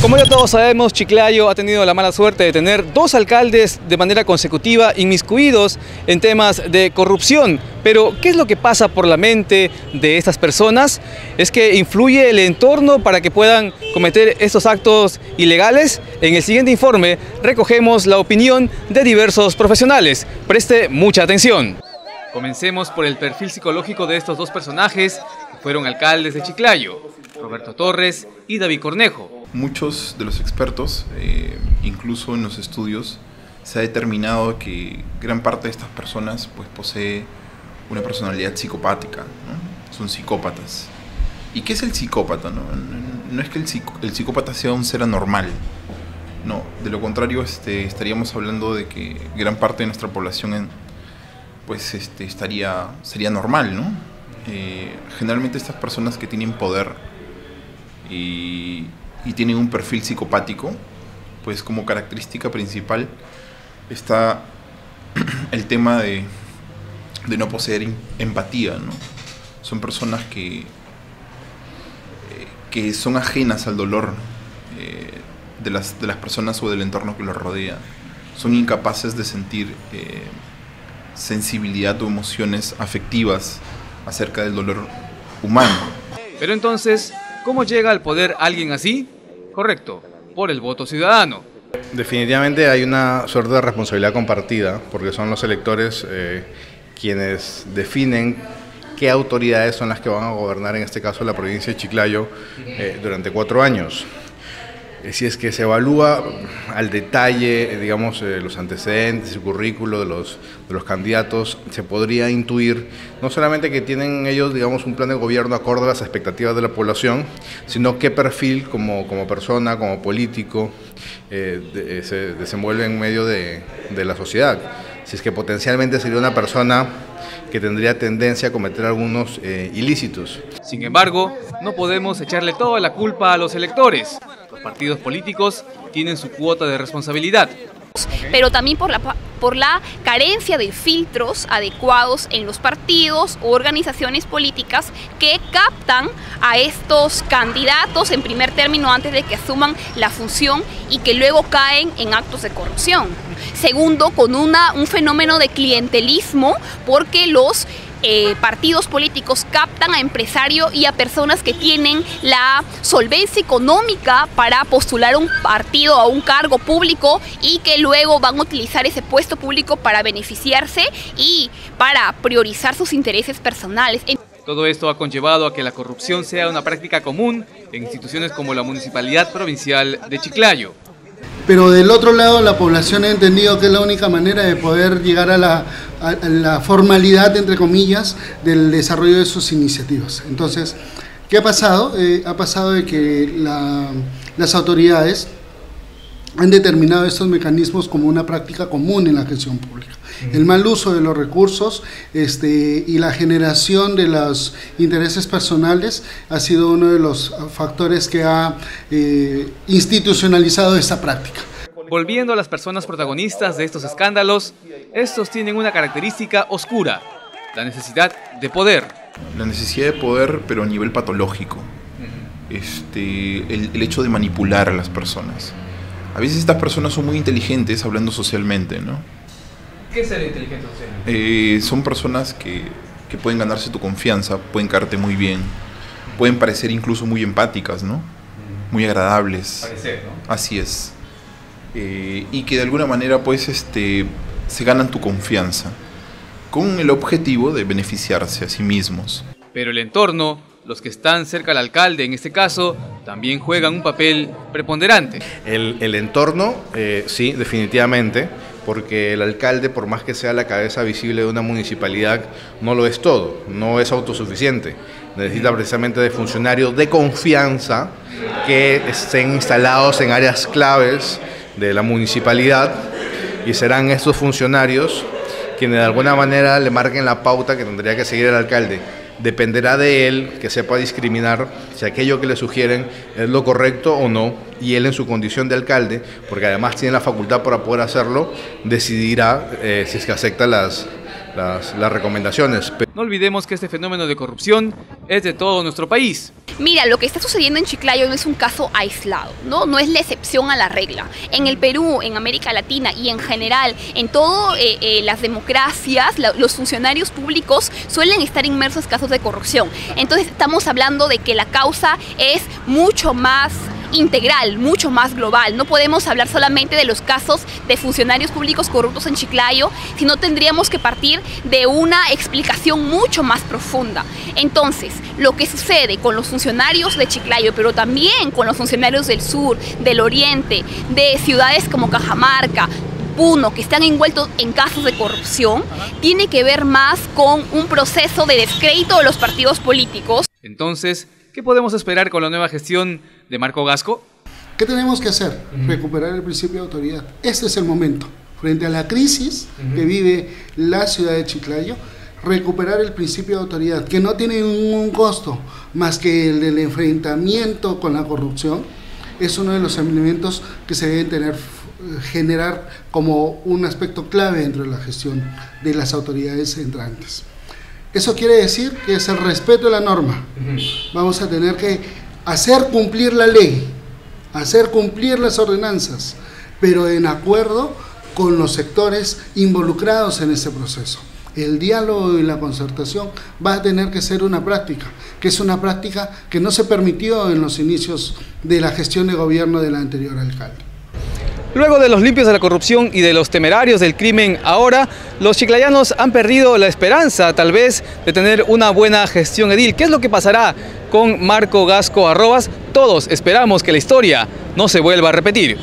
Como ya todos sabemos, Chiclayo ha tenido la mala suerte de tener dos alcaldes de manera consecutiva inmiscuidos en temas de corrupción. Pero, ¿qué es lo que pasa por la mente de estas personas? ¿Es que influye el entorno para que puedan cometer estos actos ilegales? En el siguiente informe recogemos la opinión de diversos profesionales. Preste mucha atención. Comencemos por el perfil psicológico de estos dos personajes que fueron alcaldes de Chiclayo, Roberto Torres y David Cornejo. Muchos de los expertos, incluso en los estudios, se ha determinado que gran parte de estas personas pues, posee una personalidad psicopática, ¿no? Son psicópatas. ¿Y qué es el psicópata? No es que el psicópata sea un ser anormal, no, de lo contrario estaríamos hablando de que gran parte de nuestra población sería normal, ¿no? Generalmente estas personas que tienen poder y tienen un perfil psicopático, pues como característica principal está el tema de no poseer empatía, ¿no? Son personas que son ajenas al dolor de las personas o del entorno que los rodea. Son incapaces de sentir sensibilidad o emociones afectivas acerca del dolor humano. Pero entonces, ¿cómo llega al poder alguien así? Correcto, por el voto ciudadano. Definitivamente hay una suerte de responsabilidad compartida, porque son los electores quienes definen qué autoridades son las que van a gobernar, en este caso la provincia de Chiclayo, durante 4 años. Si es que se evalúa al detalle, digamos, los antecedentes, el currículo de los candidatos, se podría intuir no solamente que tienen ellos, digamos, un plan de gobierno acorde a las expectativas de la población, sino qué perfil como persona, como político, se desenvuelve en medio de la sociedad. Si es que potencialmente sería una persona que tendría tendencia a cometer algunos ilícitos. Sin embargo, no podemos echarle toda la culpa a los electores. Los partidos políticos tienen su cuota de responsabilidad. Pero también por la carencia de filtros adecuados en los partidos o organizaciones políticas que captan a estos candidatos en primer término antes de que asuman la función y que luego caen en actos de corrupción. Segundo, con un fenómeno de clientelismo, porque los partidos políticos captan a empresarios y a personas que tienen la solvencia económica para postular un partido a un cargo público y que luego van a utilizar ese puesto público para beneficiarse y para priorizar sus intereses personales. Todo esto ha conllevado a que la corrupción sea una práctica común en instituciones como la Municipalidad Provincial de Chiclayo. Pero del otro lado la población ha entendido que es la única manera de poder llegar a la formalidad, entre comillas, del desarrollo de sus iniciativas. Entonces, ¿qué ha pasado? Ha pasado de que las autoridades han determinado estos mecanismos como una práctica común en la gestión pública. El mal uso de los recursos y la generación de los intereses personales ha sido uno de los factores que ha institucionalizado esta práctica. Volviendo a las personas protagonistas de estos escándalos, estos tienen una característica oscura: la necesidad de poder. La necesidad de poder, pero a nivel patológico. El hecho de manipular a las personas. A veces estas personas son muy inteligentes hablando socialmente, ¿no? ¿Qué es ser inteligente socialmente? Son personas que pueden ganarse tu confianza, pueden caerte muy bien, pueden parecer incluso muy empáticas, ¿no? Muy agradables. Parecer, ¿no? Así es. Y que de alguna manera pues se ganan tu confianza con el objetivo de beneficiarse a sí mismos. Pero el entorno, los que están cerca al alcalde en este caso, también juegan un papel preponderante. El entorno, sí, definitivamente, porque el alcalde, por más que sea la cabeza visible de una municipalidad, no lo es todo, no es autosuficiente. Necesita precisamente de funcionarios de confianza que estén instalados en áreas claves de la municipalidad, y serán estos funcionarios quienes de alguna manera le marquen la pauta que tendría que seguir el alcalde. Dependerá de él que sepa discriminar si aquello que le sugieren es lo correcto o no, y él en su condición de alcalde, porque además tiene la facultad para poder hacerlo, decidirá si es que acepta las las recomendaciones. No olvidemos que este fenómeno de corrupción es de todo nuestro país. Mira, lo que está sucediendo en Chiclayo no es un caso aislado, no es la excepción a la regla. En el Perú, en América Latina y en general, en todas las democracias, los funcionarios públicos suelen estar inmersos en casos de corrupción. Entonces estamos hablando de que la causa es mucho más integral, mucho más global. No podemos hablar solamente de los casos de funcionarios públicos corruptos en Chiclayo, sino tendríamos que partir de una explicación mucho más profunda. Entonces, lo que sucede con los funcionarios de Chiclayo, pero también con los funcionarios del sur, del oriente, de ciudades como Cajamarca, Puno, que están envueltos en casos de corrupción, tiene que ver más con un proceso de descrédito de los partidos políticos. Entonces, ¿qué podemos esperar con la nueva gestión de Marco Gasco? ¿Qué tenemos que hacer? Recuperar el principio de autoridad. Este es el momento. Frente a la crisis que vive la ciudad de Chiclayo, recuperar el principio de autoridad, que no tiene ningún costo más que el del enfrentamiento con la corrupción, es uno de los elementos que se deben generar como un aspecto clave dentro de la gestión de las autoridades entrantes. Eso quiere decir que es el respeto de la norma. Vamos a tener que hacer cumplir la ley, hacer cumplir las ordenanzas, pero en acuerdo con los sectores involucrados en ese proceso. El diálogo y la concertación va a tener que ser una práctica, que es una práctica que no se permitió en los inicios de la gestión de gobierno del anterior alcalde. Luego de los limpios de la corrupción y de los temerarios del crimen, ahora los chiclayanos han perdido la esperanza, tal vez, de tener una buena gestión edil. ¿Qué es lo que pasará con Marco Gasco Arrobas? Todos esperamos que la historia no se vuelva a repetir.